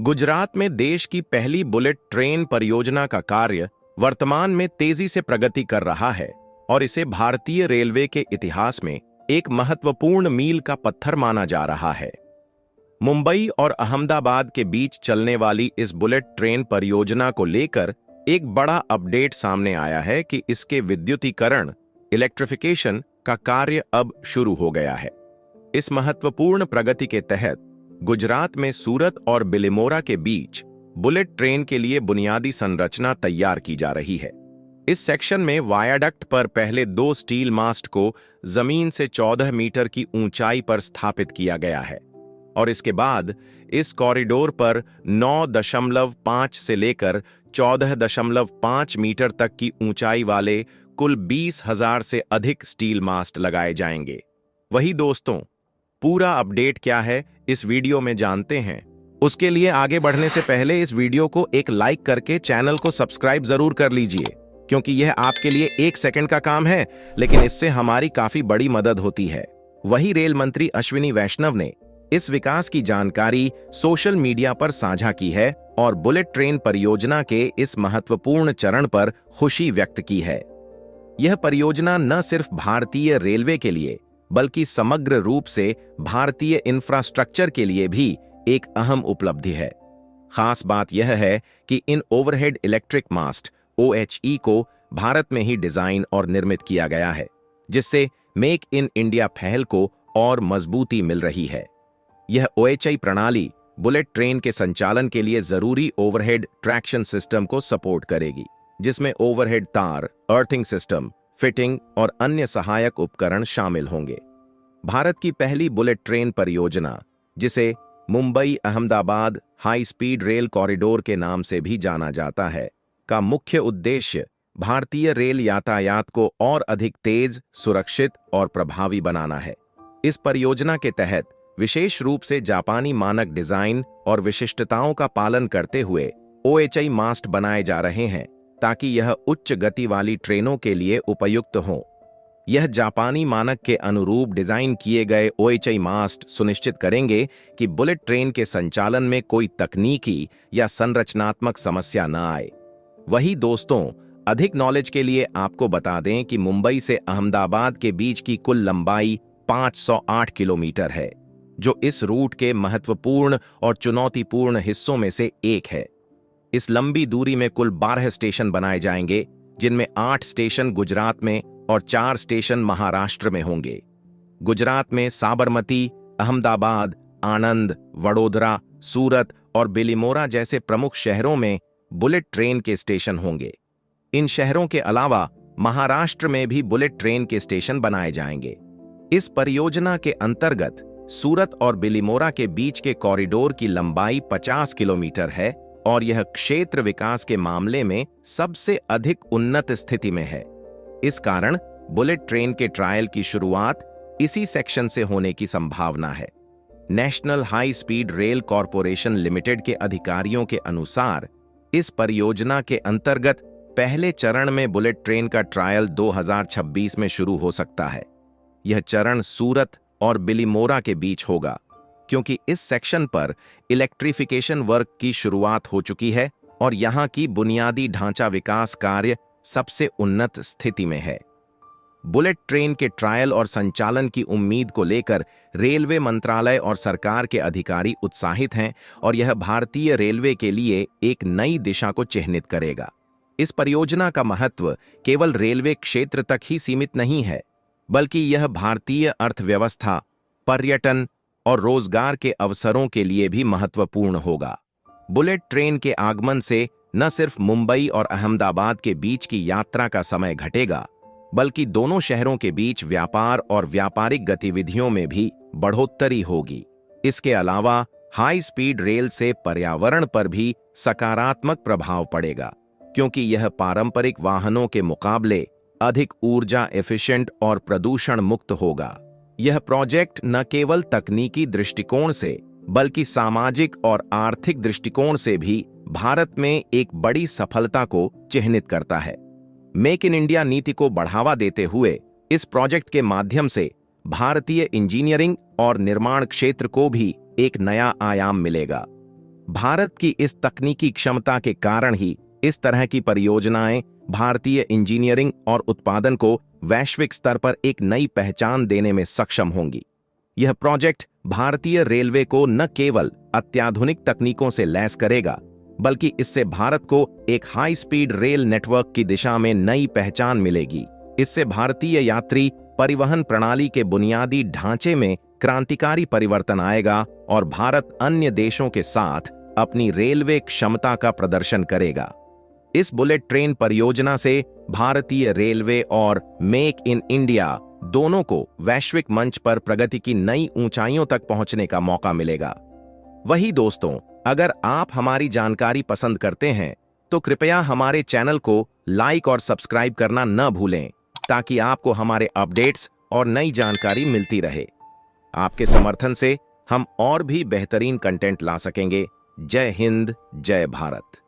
गुजरात में देश की पहली बुलेट ट्रेन परियोजना का कार्य वर्तमान में तेजी से प्रगति कर रहा है और इसे भारतीय रेलवे के इतिहास में एक महत्वपूर्ण मील का पत्थर माना जा रहा है। मुंबई और अहमदाबाद के बीच चलने वाली इस बुलेट ट्रेन परियोजना को लेकर एक बड़ा अपडेट सामने आया है कि इसके विद्युतीकरण इलेक्ट्रिफिकेशन का कार्य अब शुरू हो गया है। इस महत्वपूर्ण प्रगति के तहत गुजरात में सूरत और बिलिमोरा के बीच बुलेट ट्रेन के लिए बुनियादी संरचना तैयार की जा रही है। इस सेक्शन में वायाडक्ट पर पहले 2 स्टील मास्ट को जमीन से 14 मीटर की ऊंचाई पर स्थापित किया गया है और इसके बाद इस कॉरिडोर पर 9.5 से लेकर 14.5 मीटर तक की ऊंचाई वाले कुल 20,000 से अधिक स्टील मास्ट लगाए जाएंगे। वही दोस्तों, पूरा अपडेट क्या है इस वीडियो में जानते हैं। उसके लिए आगे बढ़ने से पहले इस वीडियो को एक लाइक करके चैनल को सब्सक्राइब जरूर कर लीजिए, क्योंकि यह आपके लिए 1 सेकंड का काम है, लेकिन इससे हमारी काफी बड़ी मदद होती है। वही रेल मंत्री अश्विनी वैष्णव ने इस विकास की जानकारी सोशल मीडिया पर साझा की है और बुलेट ट्रेन परियोजना के इस महत्वपूर्ण चरण पर खुशी व्यक्त की है। यह परियोजना न सिर्फ भारतीय रेलवे के लिए बल्कि समग्र रूप से भारतीय इंफ्रास्ट्रक्चर के लिए भी एक अहम उपलब्धि है। खास बात यह है कि इन ओवरहेड इलेक्ट्रिक मास्ट OHE को भारत में ही डिजाइन और निर्मित किया गया है, जिससे मेक इन इंडिया पहल को और मजबूती मिल रही है। यह OHI प्रणाली बुलेट ट्रेन के संचालन के लिए जरूरी ओवरहेड ट्रैक्शन सिस्टम को सपोर्ट करेगी, जिसमें ओवरहेड तार, अर्थिंग सिस्टम, फिटिंग और अन्य सहायक उपकरण शामिल होंगे। भारत की पहली बुलेट ट्रेन परियोजना, जिसे Mumbai Ahmedabad high speed rail corridor के नाम से भी जाना जाता है, का मुख्य उद्देश्य भारतीय रेल यातायात को और अधिक तेज, सुरक्षित और प्रभावी बनाना है। इस परियोजना के तहत विशेष रूप से जापानी मानक डिजाइन और विशिष्टताओं का पालन करते हुए OHI मास्ट बनाए जा रहे हैं, ताकि यह उच्च गति वाली ट्रेनों के लिए उपयुक्त हो। यह जापानी मानक के अनुरूप डिजाइन किए गए OHI मास्ट सुनिश्चित करेंगे कि बुलेट ट्रेन के संचालन में कोई तकनीकी या संरचनात्मक समस्या न आए। वही दोस्तों, अधिक नॉलेज के लिए आपको बता दें कि मुंबई से अहमदाबाद के बीच की कुल लंबाई 508 किलोमीटर है, जो इस रूट के महत्वपूर्ण और चुनौतीपूर्ण हिस्सों में से एक है। इस लंबी दूरी में कुल 12 स्टेशन बनाए जाएंगे, जिनमें 8 स्टेशन गुजरात में और 4 स्टेशन महाराष्ट्र में होंगे। गुजरात में साबरमती, अहमदाबाद, आणंद, वडोदरा, सूरत और बिलिमोरा जैसे प्रमुख शहरों में बुलेट ट्रेन के स्टेशन होंगे। इन शहरों के अलावा महाराष्ट्र में भी बुलेट ट्रेन के स्टेशन बनाए जाएंगे। इस परियोजना के अंतर्गत सूरत और बिलिमोरा के बीच के कॉरिडोर की लंबाई 50 किलोमीटर है और यह क्षेत्र विकास के मामले में सबसे अधिक उन्नत स्थिति में है। इस कारण बुलेट ट्रेन के ट्रायल की शुरुआत इसी सेक्शन से होने की संभावना है। National high speed rail corporation limited के अधिकारियों के अनुसार इस परियोजना के अंतर्गत पहले चरण में बुलेट ट्रेन का ट्रायल 2026 में शुरू हो सकता है। यह चरण सूरत और बिलिमोरा के बीच होगा, क्योंकि इस सेक्शन पर इलेक्ट्रिफिकेशन वर्क की शुरुआत हो चुकी है और यहां की बुनियादी ढांचा विकास कार्य सबसे उन्नत स्थिति में है। बुलेट ट्रेन के ट्रायल और संचालन की उम्मीद को लेकर रेलवे मंत्रालय और सरकार के अधिकारी उत्साहित हैं और यह भारतीय रेलवे के लिए एक नई दिशा को चिह्नित करेगा। इस परियोजना का महत्व केवल रेलवे क्षेत्र तक ही सीमित नहीं है, बल्कि यह भारतीय अर्थव्यवस्था, पर्यटन और रोजगार के अवसरों के लिए भी महत्वपूर्ण होगा। बुलेट ट्रेन के आगमन से न सिर्फ मुंबई और अहमदाबाद के बीच की यात्रा का समय घटेगा, बल्कि दोनों शहरों के बीच व्यापार और व्यापारिक गतिविधियों में भी बढ़ोतरी होगी। इसके अलावा हाई स्पीड रेल से पर्यावरण पर भी सकारात्मक प्रभाव पड़ेगा, क्योंकि यह पारंपरिक वाहनों के मुकाबले अधिक ऊर्जा एफिशिएंट और प्रदूषण मुक्त होगा। यह प्रोजेक्ट न केवल तकनीकी दृष्टिकोण से बल्कि सामाजिक और आर्थिक दृष्टिकोण से भी भारत में एक बड़ी सफलता को चिह्नित करता है। मेक इन इंडिया नीति को बढ़ावा देते हुए इस प्रोजेक्ट के माध्यम से भारतीय इंजीनियरिंग और निर्माण क्षेत्र को भी एक नया आयाम मिलेगा। भारत की इस तकनीकी क्षमता के कारण ही इस तरह की परियोजनाएं भारतीय इंजीनियरिंग और उत्पादन को वैश्विक स्तर पर एक नई पहचान देने में सक्षम होंगी। यह प्रोजेक्ट भारतीय रेलवे को न केवल अत्याधुनिक तकनीकों से लैस करेगा, बल्कि इससे भारत को एक हाई स्पीड रेल नेटवर्क की दिशा में नई पहचान मिलेगी। इससे भारतीय यात्री परिवहन प्रणाली के बुनियादी ढांचे में क्रांतिकारी परिवर्तन आएगा और भारत अन्य देशों के साथ अपनी रेलवे क्षमता का प्रदर्शन करेगा। इस बुलेट ट्रेन परियोजना से भारतीय रेलवे और मेक इन इंडिया दोनों को वैश्विक मंच पर प्रगति की नई ऊंचाइयों तक पहुंचने का मौका मिलेगा। वही दोस्तों, अगर आप हमारी जानकारी पसंद करते हैं तो कृपया हमारे चैनल को लाइक और सब्सक्राइब करना न भूलें, ताकि आपको हमारे अपडेट्स और नई जानकारी मिलती रहे। आपके समर्थन से हम और भी बेहतरीन कंटेंट ला सकेंगे। जय हिंद, जय भारत।